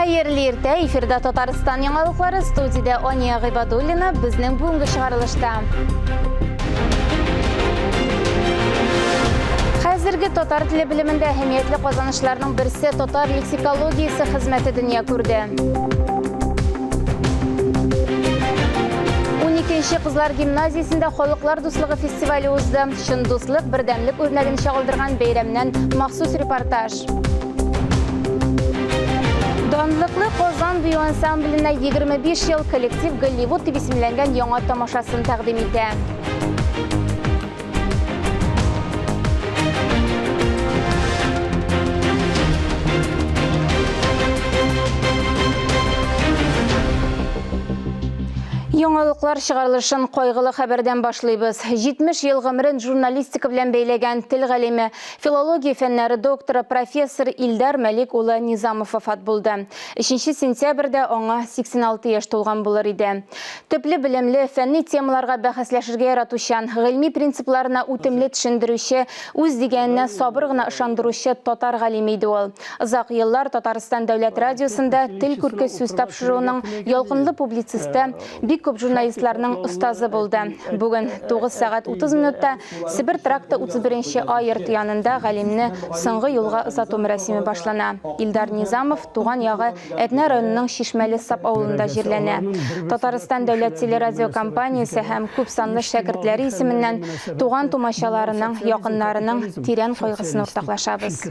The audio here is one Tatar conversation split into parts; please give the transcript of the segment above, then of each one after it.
Hayırlı ertə, efirdə Tataristan yangalıqları, studiyada Oniya G'ibadulina, bizning bugungi chiqarilishda. Hozirgi tatar tili biliminde ahamiyatli qozonishlarning birisi tatar leksikologiyasi xizmati dunyo ko'rdi. 12-chi Qizlar gimnaziyasida Xalqlar do'stligi festivali o'zdi. Shin do'stlik, birdamlik o'rnagini shag'ildirgan bayramdan maxsus reportaj. Donliqli Qozon Biyo ansambline 25 yil kollektiv Gollivud deb ismlangan yangi tomoshasini taqdim etdi. Yangalıqlar шығарылышын қойғылы xəbərdən başlayırız. 70 yıl ғımрын jurnalistika bilan beyləgən til g'alimi, filologiya fənləri doktoru professor Ildar Malik ulu Nizamov vafat buldu. 2 sentyabrda ona 86 yaş толған bulur idi. Tüplü bilimli fənni temalarga bəhəsləşirgə yaratuşan, g'ilmi prinsiplarına utimli tüşündürüşü, uz deganına sabırğına ışandırışı tatar g'alimi idi ol. Uzaq yıllar Tataristan Davlat Radiosunda til kürkü söz tapşırığının yalqınlı publisisti, ko'p jurnalistlarning ustozi bo'ldi. Bugun 9 soat 30 minutda Sibir trakta 31-ay yanında g'alimni so'nggi yo'lga uzatу mərasimi başlana. Ildar Nizamov tuğan yağı Etna rayonining Shishmali Sap avulunda jirlana. Tataristan Davlat teleradio kompaniyasi ham ko'p sonli shogirdlari ismindən tuğan tomoshalaryning, yaqinlarining teran qayg'usini o'rtoqlashamiz.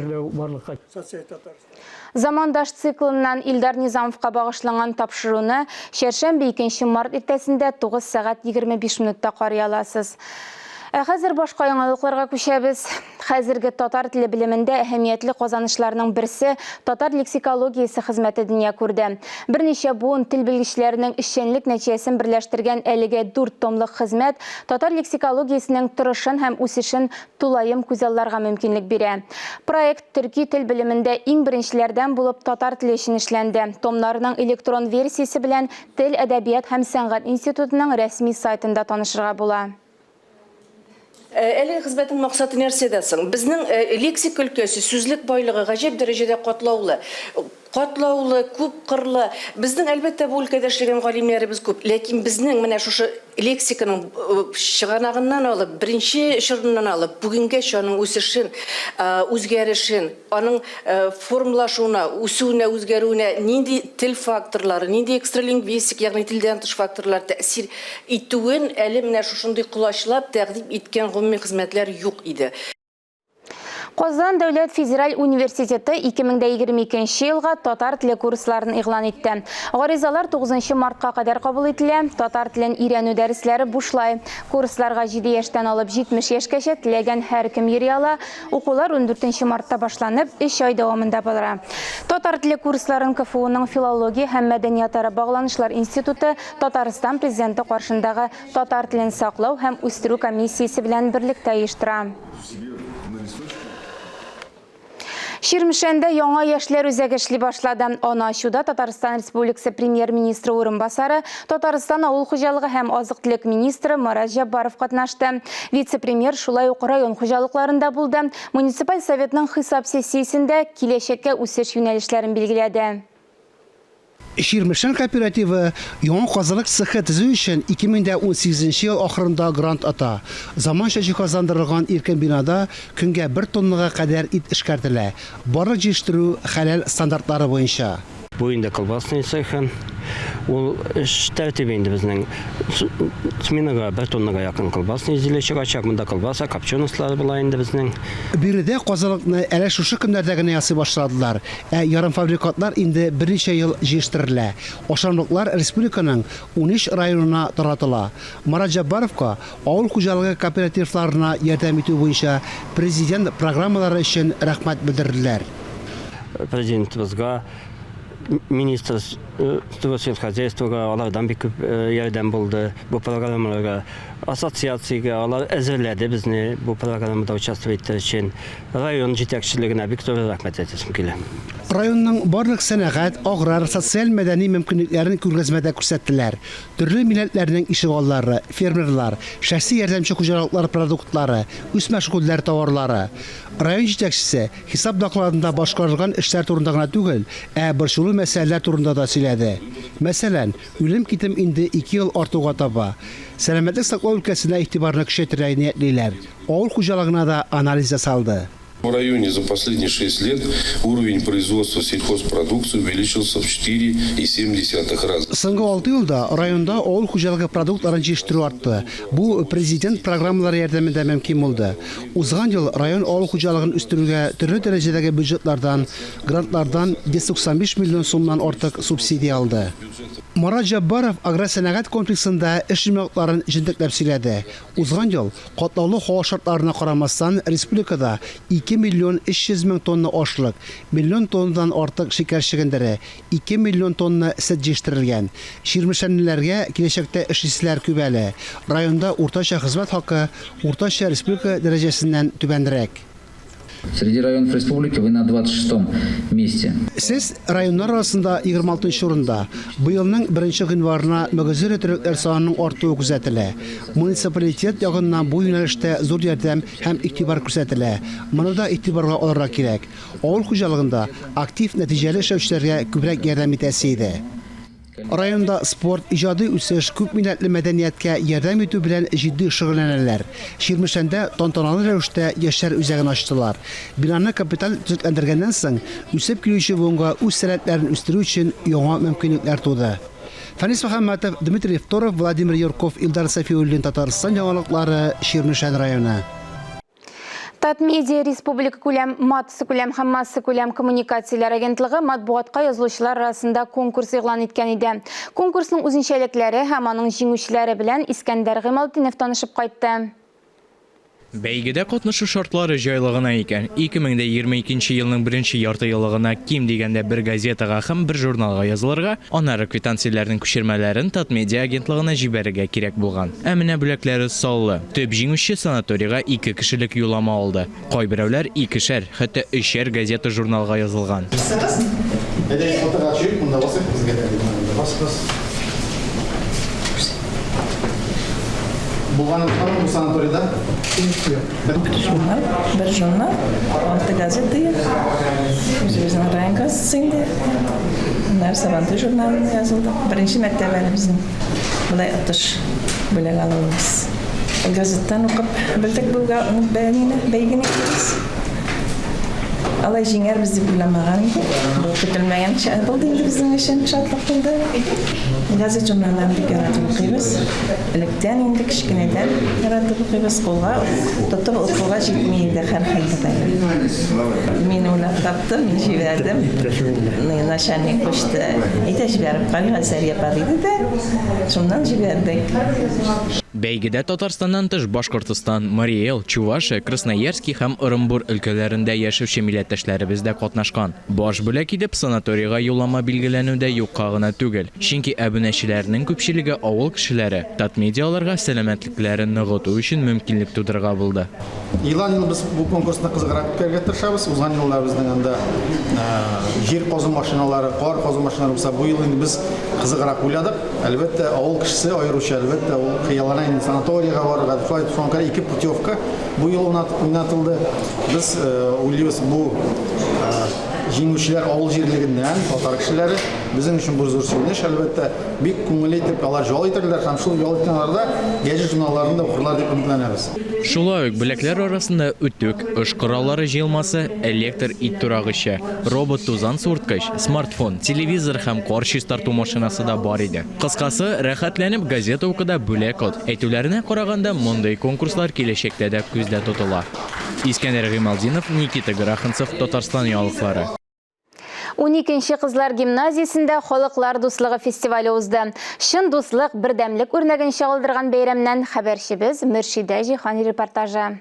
Zamandaş siklından Ildar Nizamovga bağışlanan tapşırığını Şerşembe 2 mart ertəsində 9 saat 25 minutda qaraya alasız. Hazır başqa yangalıqlarga köşəbiz. Hazırgi tatar tili biliminde ahamiyatli qozanışlarının birisi tatar leksikologiyası xizmeti dünya ko'rdi. Bir neçə buun til bilgiçilərinin işçenlik nəticəsini birləşdirgən 54 tomlıq xizmet tatar leksikologiyasının turışın hem usişin tulayım güzellarga mümkünlük biri. Proyekt Türkiye til biliminde eng birinçilərdən bulub tatar tili işin işləndi. Tomlarının elektron versiyası bilen Til Ədəbiyyat hem Sənğət İnstitutunun rəsmi saytında tanışırğa bola. Әлі қызметтің мақсаты нәрседесің. Біздің лексик өлкесі, сөзлік байлығы ғажап дәрежеде Қатлаулы, көп қырлы. Біздің әлбәттә бұл өлкәдә эшләгән галимнәребез көп. Ләкин біздің менә шушы лексиканың шығанағынан алып, бірінші шырынан алып, бүгінге шаның үсешен, үзгәрешен, аның формулашуына, үсүенә, үзгәрүенә нинди тел факторлары, нинди экстралингвистик, ягъни телдән тыш факторлар тәэсир итүен әле менә шушындый кулачлап тәкъдим иткән гомуми хезмәтләр юк иде. Qozon Davlat Federal Universiteti 2022 yılga tatar tili kurslарын ilan etdi. Garizalar 9 martqa kadar kabul etildi. Tatar tilin öğrenü dərsləri buшлай. Kurslarga 7 yaştan alıp 70 yaşgacha tilegen her kim yeri ala. Okular 14 martta başlanıp 3 ay davamında bolar. Tatar tili kursların KFU'nun Filologiya hem Medeniyetara Bağlanışlar Institutu Tataristan prezidenti qarşındağı tatar tilini saqlaw hem üstürü komissiyasi bilen birlikte uyushtirdi. Şirmişende yanga yaşlar özəgəşli başladı. Ona şuda Tataristan Respublikası Premier-Ministri orunbasarı, Tataristan Avul Xo'jaligi hem Azıq Tülek Ministri Marat Jabbarov qatnaşdı. Vitse-premier şulay oq rayon xo'jalıqlarında buldu. Munisipal Sovetning hesab sessiyasında kileşekka o'sish yo'nalishlarini belgiladi. Şirmişen Kooperativi yoğun qazılık sıxı tüzü için 2018 yıl ahırında grant ata. Zamanşa kazandırılgan erken binada künge 1 tonnaga kadar it işkərtilə. Barı жетіштіру halal standartları boyunca. Boyunda колбасный цехын, ол тәртібінде біздің сменаға 1 тоннаға yakın колбасный изделешек açaq, мұнда колбаса, копченостлары бұлайында біздің. Biride qazılıqны әлі шушы күндердәгіне ясы başladılar. Yarım fabrikatlar indi bir neçə yıl жетіштірілі. Oşanlıqlar Respublikanın 13 rayonuna taratıla. Marat Jabbarovga Avul Xo'jaligi kooperativlarına yardım etу boyunca prezident programmaları için rəhmət bildirdiler. Prezidentimizga Министрство сельскохозяйствога алардан бик күп ярдәм булды. Бу программаларга ассоциациягә алар әзерләде безне бу программада участвовать итәр өчен. Район җитәкчелегенә бик зур рәхмәт әйтәсем килә. Rayonның барлык сәнәгать, аграр, социаль мәдәни мөмкинлекләрен күргәзмәдә күрсәттеләр. Төрле милләтләрнең ишегаллары, фермерлар, шәхси ярдәмче хуҗалыклар продуктлары, үсмә шөгыльләр товарлары. Район җитәкчесе хисап докладында башкарылган эшләр турында гына түгел, борчулы мәсьәләләр турында да сөйләде. Мәсәлән, үлем-китем инде 2 ел артуга таба. Сәламәтлек саклау өлкәсенә игътибарны көчәйтергә ниятлиләр. Авыл хуҗалыгына да анализ ясалды. В районе за последние 6 лет уровень производства сельхозпродукции увеличился в 4,7 раза. Соңгы 6 елда районда авыл хуҗалыгы продуктларын җитештерү артты. Бу президент программалары ярдәмендә мөмкин булды. Узган ел район авыл хуҗалыгын үстерүгә төрле дәрәҗәдәге бюджетлардан, грантлардан 195 миллион сумнан артык субсидия алды. Марат Жаббаров агросәнәгать комплексында эш җимекләрен җентекләп сөйләде. Узган ел катлаулы һава шартларына карамастан республикада 2 миллион 300 мең тонна ашлык, миллион тоннадан артык шикәр чигендере, 2 миллион тонна сөт җитештерелгән. Ширмешәнлеләргә киләчәктә эшләүчеләр күп әле. Районда уртача хезмәт хакы уртача республика дәрәҗәсеннән түбәнрәк. Среди районов республики вы на 26-м месте. Сез районнар арасында 26 урында. Быелның 1 гыйнварына мөгезер өтерекләр санының артуы күзәтелә. Муниципалитет ягыннан бу юнәлештә зур ярдәм һәм игътибар күрсәтелә. Моны да игътибарга алырга кирәк. Авыл хуҗалыгында актив нәтиҗәле эшләүчеләргә күбрәк ярдәм итәсе иде. Районда спорт, иҗади үсеш, күп милләтле мәдәнияткә ярдәм итү белән җитди шөгыльләнәләр. Ширмешәндә тантаналы рәвештә яшьләр үзәген ачтылар. Бинаны капиталь төзекләндергәннән соң үсеп килүче буынга үз сәләтләрен үстерү өчен яңа мөмкинлекләр туды. Фәнис Мөхәммәтов, Дмитрий Евторов, Владимир Юрков, Илдар Сафиуллин, Татарстан яңалыклары, Ширмешән районы. Татмедиа Республика күләм матысы күләм һәм массы күләм коммуникацияләр агентлыгы матбугатка язылучылар арасында конкурс игълан иткән иде. Конкурсның үзенчәлекләре һәм аның җиңүчеләре белән Искәндәр Гыймалтдинов танышып кайтты. Бәйгедә катнашу шартлары җайлыгына икән. 2022 елның 1 ярты еллыгына ким дигәндә бер газетага һәм бер журналга язылырга, аннары квитанцияләрнең күчермәләрен Татмедиа агентлыгына җибәрергә кирәк булган. Ә менә бүләкләре саллы. Төп җиңүче санаторийга 2 кешелек юллама алды. Кайберәүләр 2-шәр, хәтта 3-шәр газета журналга язылган. Bu sanatoriyada bir jurnal, 6 gazete, özümüzün rayon gazetesinde, bunlar Sabantu jurnalında yazıldı. Birinci mektebelimizin bulay atış bölek alımız. Gazetten okup bildik bu beygini ederiz. Allah jinger bizi bilamagan idi. Bu kütülmeyen şey oldu indi bizim için şartlık oldu. Gazet jurnallarını yaratып okuyuz. Elekten indi kişkineden yaratып okuyuz kolga. Tutup okuğa жетмейді her halde. Men uylab taptım, men jiberdim. Начальник koştu. Ayta jiberib qal, asar yapar edi de. Şundan jiberdik. Бәйгедә Татарстаннан тыш Башкортстан, Мари Эл, Чувашия, Красноярский һәм Орынбур өлкәләрендә яшәүче милләттәшләребез дә катнашкан. Баш бүләк итеп санаторийга юллама билгеләнүдә юкка гына түгел. Чөнки әбүнәчеләрнең күпчелеге авыл кешеләре. Татмедиаларга сәламәтлекләрен ныгыту өчен мөмкинлек тудырга булды. Елдан-ел biz bu konkursны кызыграк үткәргә тырышабыз. Узган еллар безнең анда җир казу машиналары, кар казу машиналары булса, бу ел инде biz кызыграк уйладык. Әлбәттә, авыл кешесе аеруча әлбәттә ул хыяллана санаторийга барырга, шуңа 2 путевка бу ел уйнатылды. Без уйлыйбыз бу җиңүчеләр авыл җирлегеннән, татар кешеләре безнең өчен бу зур сөенеч, әлбәттә, бик күңелле итеп алар җал итәрләр һәм шул җал иткәннәрдә гәҗит журналларында укырлар дип өметләнәбез. Шулай ук бүләкләр арасында үтүк, эш кораллары җыелмасы, электр ит турагычы, робот тузан суырткыч, смартфон, телевизор һәм кар чистарту машинасы да бар иде. Кыскасы, рәхәтләнеп газета укыда бүләк от. Әйтүләренә караганда, мондый конкурслар киләчәктә дә күздә тотыла. Искәндәр Гыймалтдинов, Никита Граханцев, Татарстан яңалыклары. 12-нче кызлар гимназиясендә халыклар дуслыгы фестивале узды. Шын дуслык, бердәмлек үрнәген чагылдырган бәйрәмнән хәбәрчебез Мөршидә Җиһани репортажы.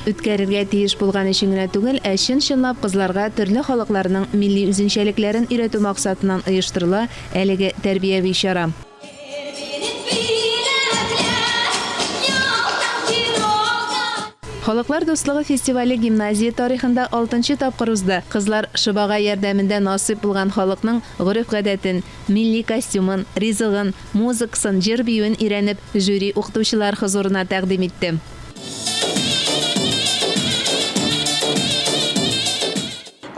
Үткәрергә тиеш булган өчен генә түгел, чын-чынлап кызларга төрле халыкларның милли үзенчәлекләрен өйрәтү максатыннан оештырыла әлеге тәрбияви чара. Халыклар дуслыгы фестивале гимназия тарихында 6-нчы тапкыр узды. Кызлар шыбага ярдәмендә насыйп булган халыкның гореф-гадәтен, милли костюмын, ризыгын, музыкасын, җыр биюен өйрәнеп, жюри укытучылар хозурына тәкъдим итте.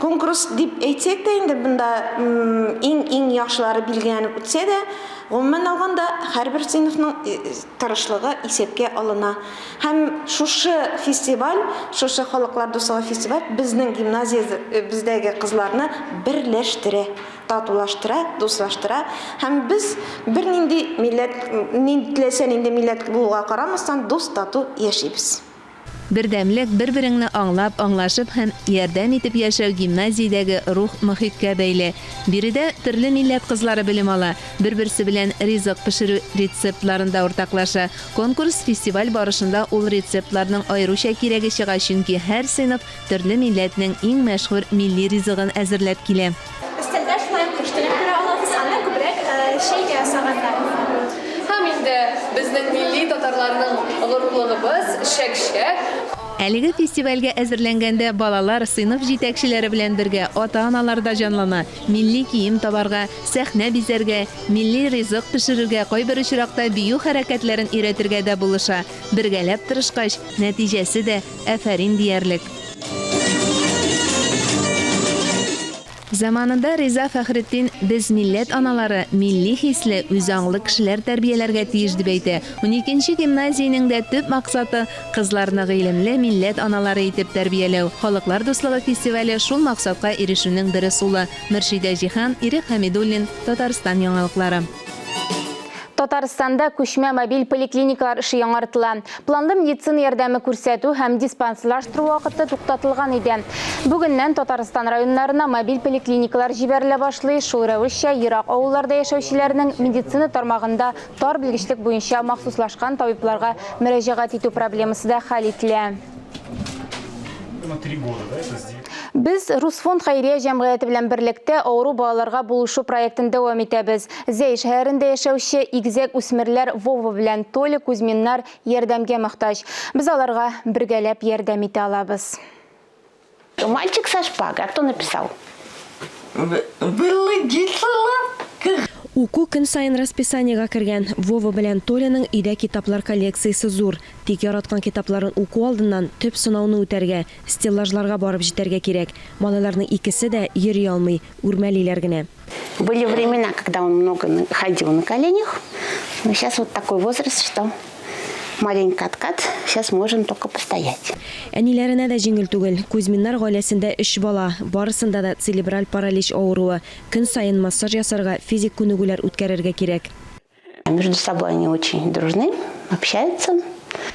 Конкурс дип әйтсәк тә инде бunda иң яхшылары билгеләнеп үтсә дә, гомумән алганда һәрбер сыйныфның тырышлыгы исәпкә алына. Һәм шушы фестиваль, шушы халыклар дуслыгы фестиваль безнең гимназия бездәге кызларны берләштерә, татулаштыра, дуслаштыра. Һәм без бернинди милләт, теләсә нинди милләт булуга карамастан дус тату яшибез. Бердәмлек, бер-береңне аңлап, аңлашып һәм ярдәм итеп яшәү гимназиядәге рух мөхиткә бәйле. Биредә төрле милләт кызлары белем ала, бер-берсе белән ризык пешерү рецептларында уртаклаша. Конкурс фестиваль барышында ул рецептларның аеруча кирәге чыга, чөнки һәр сыйныф төрле милләтнең иң мәшһүр милли ризыгын әзерләп килә. Өстәлдә шулай күрштеләп тора алабыз, аны күбрәк шәйгә ясаганнар. Һәм инде безнең милли татарларның горурлыгыбыз шәк-шәк. Әлеге фестивальгә әзерләнгәндә балалар сыйныф җитәкчеләре белән бергә ата-аналар да җанлана. Милли кием табарга, сәхнә бизәргә, милли ризык пешерергә, кайбер очракта бию хәрәкәтләрен өйрәтергә дә булыша. Бергәләп тырышкач, нәтиҗәсе дә афәрин диярлек. Заманында Риза Фәхретдин без милләт аналары, милли хисле, үзаңлы кешеләр тәрбияләргә тиеш дип әйтә. 12нче гимназиянең дә төп максаты кызларны гыйлемле милләт аналары итеп тәрбияләү. Халыклар дуслыгы фестивале шул максатка ирешүнең дөрес улы. Мөршидә Җихан, Ирек Хәмидуллин, Татарстан яңалыклары. Татарстанда күчмә мобиль поликлиникалар эше яңартыла. Планлы медицина ярдәме күрсәтү һәм диспансерлаштыру вакыты туктатылган иде. Бүгеннән Татарстан районнарына мобиль поликлиникалар җибәрелә башлый. Шул рәвешчә ерак авылларда яшәүчеләрнең медицина тармагында тар белгечлек буенча махсуслашкан табибларга мөрәҗәгать итү проблемасы да хәл ителә. Biz Rusfond Хәйрия җәмгыяте белән берлектә авыру балаларга булышу проектын дәвам итәбез. Зәй шәһәрендә яшәүче игезәк үсмерләр Вова белән Толя Кузьминнар ярдәмгә мохтаҗ. Біз аларга бергәләп ярдәм итә алабыз. Мальчик со шпагой, а кто написал? Уку көн сайын расписаниега кергән. Вова белән Толяның өйдә китаплар коллекциясе зур. Тик яраткан китапларын уку алдыннан төп сынауны үтәргә, стеллажларга барып җитәргә кирәк. Малайларның икесе дә йөри алмый, үрмәлиләр генә. Были времена, когда он много ходил на коленях. Но сейчас вот такой возраст, что маленько откат, сейчас можем только постоять. Әниләренә дә җиңел түгел. Кузьминнар гаиләсендә 3 бала, барысында да церебраль паралич авыруы. Көн сайын массаж ясарга, физик күнегүләр үткәрергә кирәк. Между собой они очень дружны, общаются.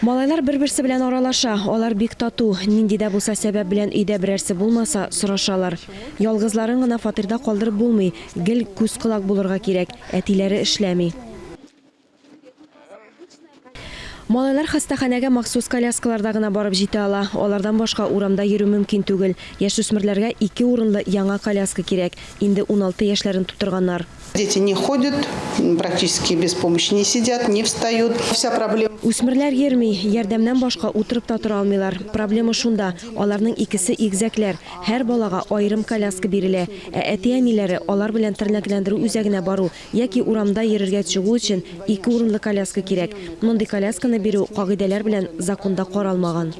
Малайлар бер-берсе белән аралаша, алар бик тату. Нинди дә булса сәбәп белән өйдә берәрсе булмаса, сорашалар. Ялгызларын гына фатирда калдырып булмый, гел күз кылак булырга кирәк. Әтиләре эшләми. Малайлар хастаханәгә махсус коляскаларда гына барып җитә ала. Алардан башка урамда йөрү мөмкин түгел. Яшүсмерләргә 2 урынлы яңа коляска кирәк. Инде 16 яшьләрен тутырганнар. Дети не ходят, практически без помощи не сидят, не встают. Вся проблема. Үсмерләр йөрми, ярдәмнән башка утырып та тора алмыйлар. Проблема шунда, аларның икесе игезәкләр. Һәр балага аерым коляска бирелә. Әти-әниләре алар белән тернәкләндерү үзәгенә бару яки урамда йөрергә чыгу өчен 2 урынлы коляска кирәк. Мондый колясканы бирү кагыйдәләр белән законда каралмаган.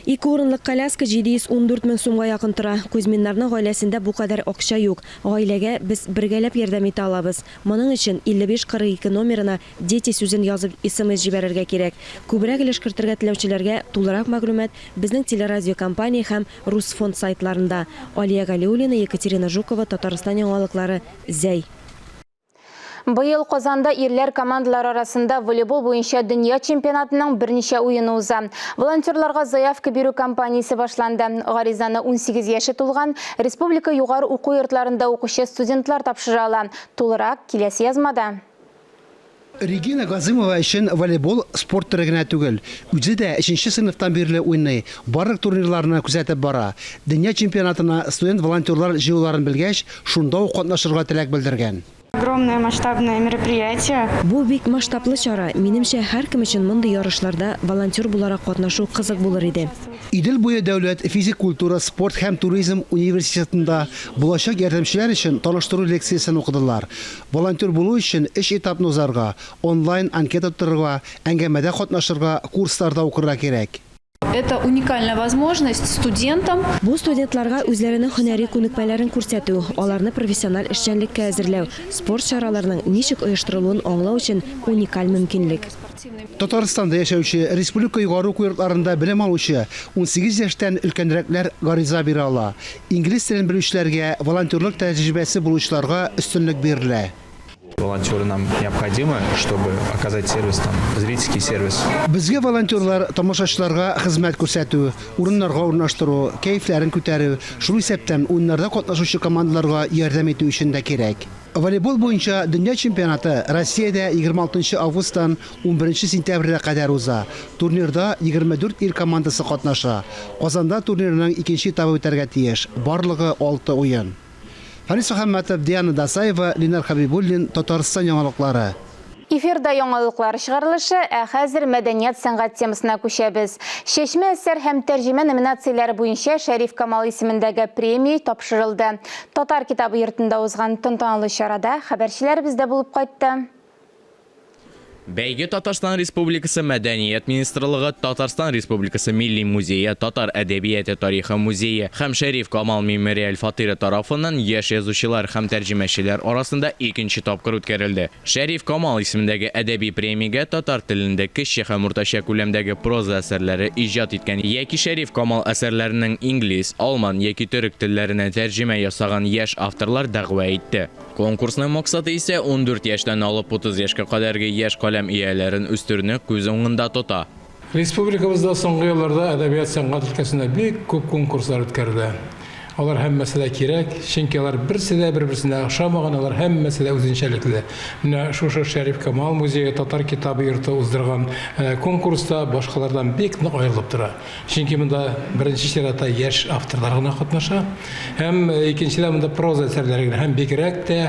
2 урынлы коляска 714 мең сумга якын тора. Кузьминнарның гаиләсендә бу кадәр акча юк. Гаиләгә без бергәләп ярдәм итә алабыз. Моның өчен 5542 номерына дети сүзен язып СМС җибәрергә кирәк. Күбрәк өлеш кертергә теләүчеләргә тулырак мәгълүмат безнең телерадио компания һәм Rusfond сайтларында. Алия Галиуллина, Екатерина Жукова, Татарстан яңалыклары, Зәй. Быел Казанда ирләр командалар арасында волейбол буенча дөнья чемпионатының берничә уены уза. Волонтерларга заявка бирү кампаниясе башланды. Гаризаны 18 яше тулган республика югары уку йортларында укучы студентлар тапшыра ала. Тулырак киләсе язмада. Регина Газымова өчен волейбол спорт түрі генә түгел. Үзе дә 3нче сыйныфтан бирле уйный, барлык турнирларны күзәтеп бара. Дөнья чемпионатына студент волонтерлар җыелуларын белгәч, шунда ук катнашырга теләк белдергән. Огромное масштабное мероприятие. Бу бик масштаблы чара. Минемчә, һәркем өчен мондай ярышларда волонтер буларак катнашу кызык булыр иде. Идел буе дәүләт физик культура, спорт һәм туризм университетында булачак ярдәмчеләр өчен таныштыру лекциясын укыдылар. Волонтер булу өчен 3 этапны узарга, онлайн анкета тутырырга, әңгәмәдә катнашырга, курсларда укырга кирәк. Это уникальная возможность студентам. Бу студентларга үзләренең һөнәри күнекмәләрен күрсәтү, аларны профессиональ эшчәнлеккә әзерләү, спорт чараларының ничек оештырылуын аңлау өчен уникаль мөмкинлек. Татарстанда яшәүче республика югары куертларында белем алучы 18 яшьтән өлкәнрәкләр гариза бирә ала. Инглиз телен белүчеләргә, волонтерлык тәҗрибәсе булучыларга өстенлек бирелә. Волонтеры нам необходимы, чтобы оказать сервис, там, зрительский сервис. Безгә волонтерлар тамашачыларга хезмәт күрсәтү, урыннарга урнаштыру, кәефләрен күтәрү, шул исәптән уеннарда катнашучы командаларга ярдәм итү өчен дә кирәк. Волейбол буенча дөнья чемпионаты Россиядә 26 августтан 11 сентябрьгә кадәр уза. Турнирда 24 ир командасы катнаша. Казанда турнирның 2нче этабы үтәргә тиеш. Барлыгы 6 уен. Фарис Мөхәммәтов, Диана Дасаева, Ленар Хабибуллин, Татарстан яңалыклары. Эфирда яңалыклар чыгарылышы, хәзер мәдәният сәнгать темасына күчәбез. Шешмә әсәр һәм тәрҗемә номинацияләре буенча Шәриф Камал исемендәге премия тапшырылды. Татар китабы йортында узган тантаналы чарада хәбәрчеләр бездә булып кайтты. Бәйге Татарстан Республикасы Мәдәният министрлыгы, Татарстан Республикасы Милли музее, Татар әдәбияты тарихы музее һәм Шәриф Камал мемориаль фатиры тарафыннан яшь язучылар һәм тәрҗемәчеләр арасында 2нче тапкыр үткәрелде. Шәриф Камал исемендәге әдәби премиягә татар телендә кече һәм уртача күләмдәге проза әсәрләре иҗат иткән яки Шәриф Камал әсәрләренең инглиз, алман яки төрек телләренә тәрҗемә ясаган яшь авторлар дәгъва итте. Конкурсның максаты исә 14 яшьтән алып 30 яшькә кадәрге яшь каләм ияләрен үстерүне күз уңында тота. Республикабызда соңгы елларда әдәбият сәнгать өлкәсендә бик күп конкурслар үткәрелде. Алар һәммәсе дә кирәк, чөнки алар берсе дә бер-берсенә охшамаган, алар һәммәсе дә үзенчәлекле. Менә шушы Шәриф Камал музее Татар китабы йорты уздырган конкурста башкалардан бик нык аерылып тора. Чөнки монда беренче чиратта яшь авторлар гына катнаша, һәм икенчедә монда проза әсәрләре генә, һәм бигрәк тә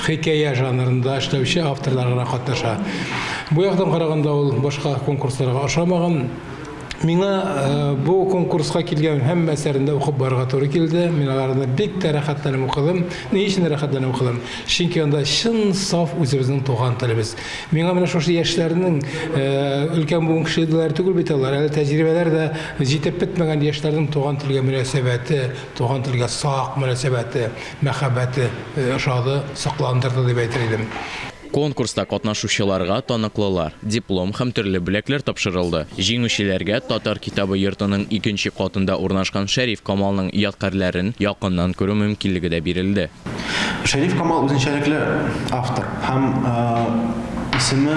хикәя жанрында эшләүче авторлар гына катнаша. Бу яктан караганда ул башка конкурсларга охшамаган. Миңа бу конкурска килгән һәм әсәрендә укып барырга туры килде. Мин аларны бик тә рәхәтләнеп укыдым. Ни өчен рәхәтләнеп укыдым? Чөнки анда чын саф үзебезнең туган телебез. Миңа менә шушы яшьләрнең өлкән буын кешеләр түгел бит алар. Әле тәҗрибәләр дә җитеп бетмәгән яшьләрнең туган телгә мөнәсәбәте, туган телгә сак мөнәсәбәте, мәхәббәте ошады, сакландырды дип әйтер идем. Конкурста катнашучыларга таныклылар, диплом һәм төрле бүләкләр тапшырылды. Җиңүчеләргә Татар китабы йортының 2нче катында урнашкан Шәриф Камалның ядкарларын якыннан күрү мөмкинлеге дә бирелде. Шәриф Камал үзенчәлекле автор һәм исеме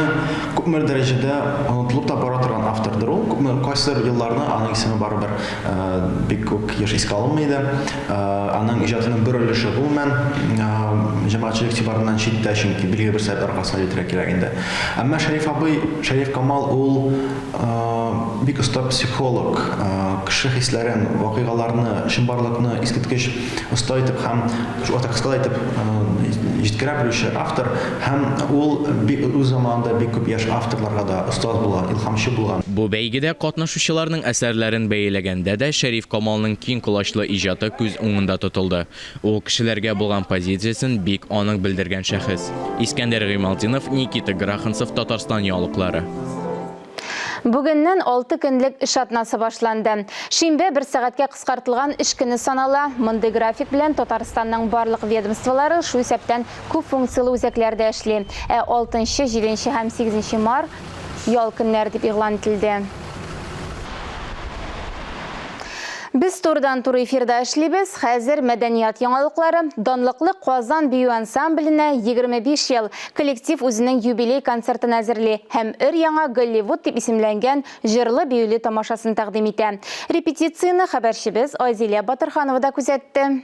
күпмер дәрәҗәдә онытылып та бара торган автордыр ул. Күпмер кайсыр елларны аның исеме барыбер бик күп яшь искә алынмый иде. Аның иҗатының бер өлеше бу мен җәмәгатьчелек игътибарыннан читтә, чөнки билгеле бер сәбәп аркасында җитерә кирәк инде. Әмма Шәриф абый, Шәриф Камал ул бик оста психолог, кеше хисләрен, вакыйгаларны, чынбарлыкны искиткеч оста итеп һәм кыска итеп җиткерә белүче автор һәм ул үз заманында бик күп яшь авторларга да остаз булган, илһамчы булган. Бу бәйгедә катнашучыларның әсәрләрен бәяләгәндә дә Шәриф Камалның киң колачлы иҗаты күз уңында тотылды. Ул кешеләргә булган позициясын бик анык белдергән шәхес. Искәндәр Гыймалтдинов, Никита Граханцев, Татарстан яулыклары. Бүгеннән 6 көнлек эш атнасы башланды. Шимбә 1 сәгатькә кыскартылган эш көне санала. Мондый график белән Татарстанның барлык ведомстволары шу исәптән күп функциялы үзәкләрдә эшли. 6, 7 һәм 8 март ял көннәр дип игълан ителде. Без турыдан-туры эфирда эшлибез. Хәзер мәдәният яңалыклары. Данлыклы Казан бию ансамбленә 25 ел коллектив үзенең юбилей концертын әзерли һәм өр-яңа Голливуд дип исемләнгән җырлы биюле тамашасын тәкъдим итә. Репетицияны хәбәрчебез Азилия Батырханова да күзәтте.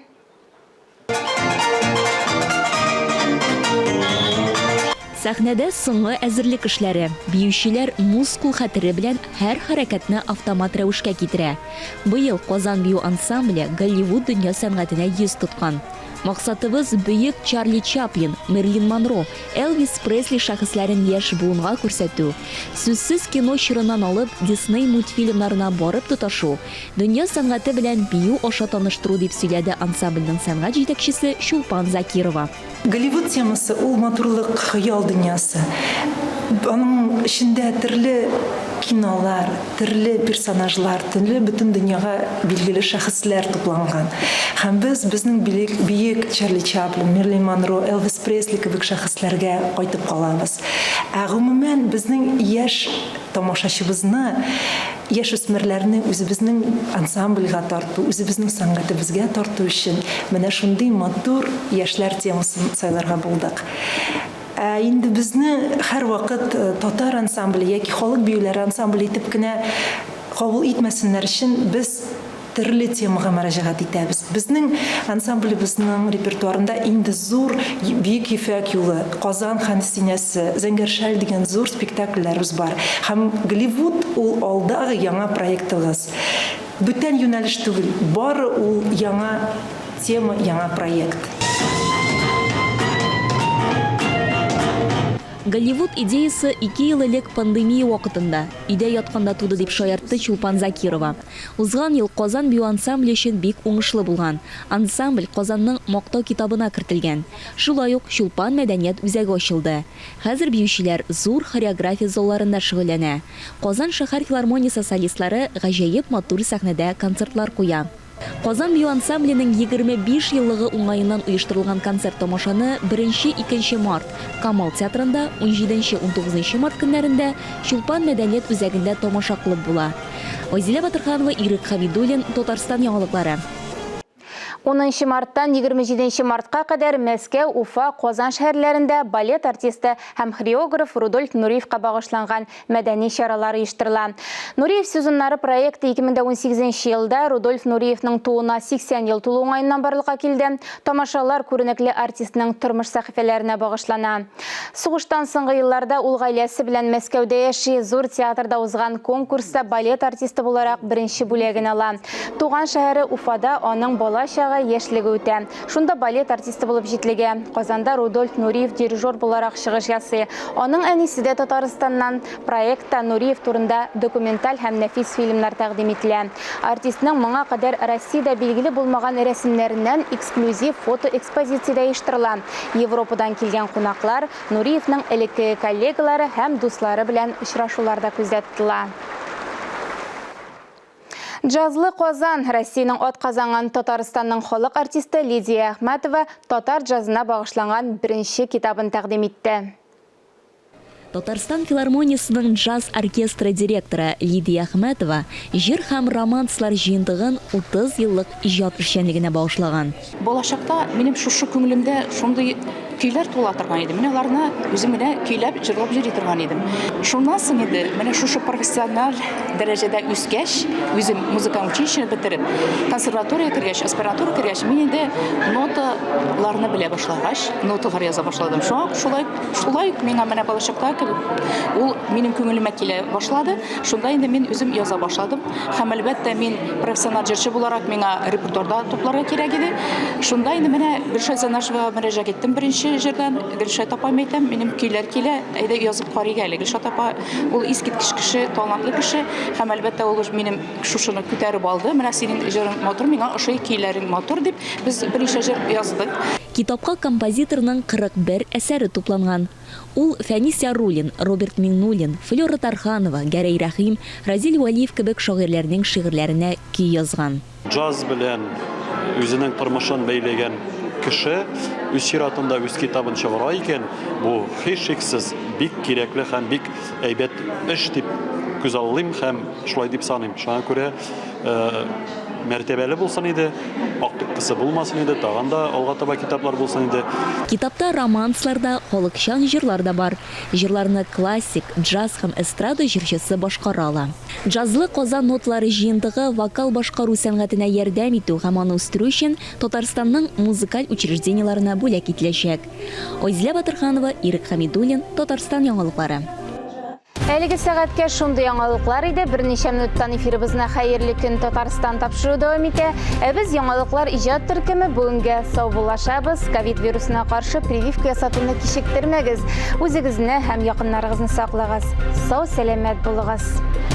Сәхнәдә соңгы әзерлек эшләре. Биючеләр мускул хәтере белән һәр хәрәкәтне автомат рәвешкә китерә. Быел Казан бию ансамбле Голливуд дөнья сәнгатенә йөз тоткан. Максатыбыз бүйек Чарли Чаплин, Мерлин Монро, Элвис Пресли шәхесләрен яшь буынга күрсәтү. Сүзсез кино чорынан алып Disney мультфильмнарына барып тоташу. Дөнья сәнгате белән бию аша таныштыру дип сөйләде ансамбльнең сәнгать җитәкчесе Шулпан Закирова. Голливуд темасы ул матурлык хыял дөньясы. Аның эчендә төрле кинолар, төрле персонажлар, төрле бөтен дөньяга билгеле шәхесләр тупланган. Һәм безнең бийек Чарли Чаплин, Мерлин Монро, Элвис Пресли кебек шәхесләргә кайтып калабыз. Гомумән безнең яшь тамашачыбызны, яшь үсмерләрне үзебезнең ансамбльгә тарту, үзебезнең сәнгатебезгә тарту өчен менә шундый матур яшьләр темасын сайларга булдык. Инде безне һәр вакыт татар ансамбле яки халык биюләре ансамбле итеп кенә кабул итмәсеннәр өчен без төрле темага мөрәҗәгать итәбез. Безнең ансамблебезнең репертуарында инде зур Бөек Ефәк юлы, Казан Ханстинәсе, Зәңгәршәл дигән зур спектакльләребез бар. Һәм Голливуд ул алдагы яңа проектыбыз. Бүтән юнәлеш түгел, бары ул яңа тема, яңа проект. Голливуд идеясы 2 ел элек пандемия вакытында өйдә ятканда туды дип шаяртты Шулпан Закирова. Узган ел Казан бию ансамбле өчен бик уңышлы булган. Ансамбль Казанның мактау китабына кертелгән. Шулай ук Шулпан мәдәният үзәге ачылды. Хәзер биючеләр зур хореография залларында шөгыльләнә. Казан шәһәр филармониясе солистлары гаҗәеп матур сәхнәдә концертлар куя. Казан бию ансамбленең 25 еллыгы уңаеннан оештырылган концерт тамашаны 1-2 март Камал театрында, 17-19 март көннәрендә Шулпан мәдәният үзәгендә тамаша кылып була. Айзилә Батырханова, Ирек Хабидуллин, Татарстан яңалыклары. 10 марттан 27 мартка кадәр Мәскәү, Уфа, Казан шәһәрләрендә балет артисты һәм хореограф Рудольф Нуриевка багышланган мәдәни чаралар оештырыла. Нуриев сезоннары проекты 2018 елда Рудольф Нуриевның тууына 80 ел тулу уңаеннан барлыкка килде. Тамашалар күренекле артистның тормыш сәхифәләренә багышлана. Сугыштан соңгы елларда ул гаиләсе белән Мәскәүдә яши, зур театрда узган конкурста балет артисты буларак беренче бүләген ала. Туган шәһәре Уфада аның бала яшьлеге үтә. Шунда балет артисты булып җитлеге. Казанда Рудольф Нуриев дирижер буларак чыгыш ясый. Аның әнисе дә Татарстаннан. Проектта Нуриев турында документаль һәм нәфис фильмнар тәкъдим ителә. Артистның моңа кадәр Россиядә билгеле булмаган рәсемнәреннән эксклюзив фото экспозициядә оештырыла. Европадан килгән кунаклар Нуриевның элекке коллегалары һәм дуслары белән очрашуларда күздә тотыла. Джазлы Казан Россиянең атказанган Татарстанның халык артисты Лидия Әхмәтова татар джазына багышланган беренче китабын тәкъдим итте. Татарстан филармониясының джаз оркестры директоры Лидия Әхмәтова җыр һәм романслар җыентыгын 30 еллык иҗат эшчәнлегенә багышлаган. Болашакта минем шушы күңелемдә шундый көйләр тула торган иде. Менә аларны үзем генә көйләп җырлап йөри торган идем. Шуннан соң инде менә шушы профессиональ дәрәҗәдә үскәч, үзем музыка училищены бетереп, консерватория кергәч, аспирантура кергәч, мин инде ноталарны белә башлагач, ноталар яза башладым. Шулай миңа менә болашакта ул минем күңелемә килә башлады. Шунда инде мин үзем яза башладым. Һәм әлбәттә мин профессиональ җырчы буларак миңа репертуарда тупларга кирәк иде. Шунда инде менә Гөлшат Занашева мөрәҗәгать иттем беренче җырдан. Гөлшат апа әйтәм, минем көйләр килә, әйдә язып карыйга әле. Гөлшат апа ул искиткеч кеше, талантлы кеше. Һәм әлбәттә ул минем шушыны күтәреп алды. Менә синең җырың матур, миңа ошый көйләрең матур дип без беренче җыр яздык. Китапка композиторның 41 әсәре тупланган. Ул Фәнис Яруллин, Роберт Миңнуллин, Флёра Тарханова, Гәрәй Рәхим, Разил Валиев кебек шагыйрьләрнең шигырьләренә көй язган. Джаз белән үзенең тормышын бәйләгән кеше үз чиратында үз китабын чыгара икән, бу һичшиксез бик кирәкле һәм бик әйбәт эш дип күзаллыйм һәм шулай дип саныйм. Шуңа күрә мәртәбәле булсын иде, актыккысы булмасын иде, тагын да алга таба китаплар булсын иде. Китапта романсларда, халыкчан җырлар да бар. Җырларны классик, джаз һәм эстрада җырчысы башкара ала. Джазлы Казан нотлары җыентыгы вокал башкару сәнгатенә ярдәм итү һәм аны үстерү өчен Татарстанның музыкаль учреждениеларына бүләк ителәчәк. Айзилә Батырханова, Ирек Хабидуллин, Татарстан яңалыклары. Әлеге сәгатькә шундый яңалыклар иде. Берничә минуттан эфирыбызны хәерле көн Татарстан тапшыру дәвам итә. Без яңалыклар иҗат төркеме бүгенгә саубуллашабыз. Ковид вирусына каршы прививка ясатуны кичектермәгез. Үзегезне һәм якыннарыгызны саклагыз. Сау, сәламәт булыгыз.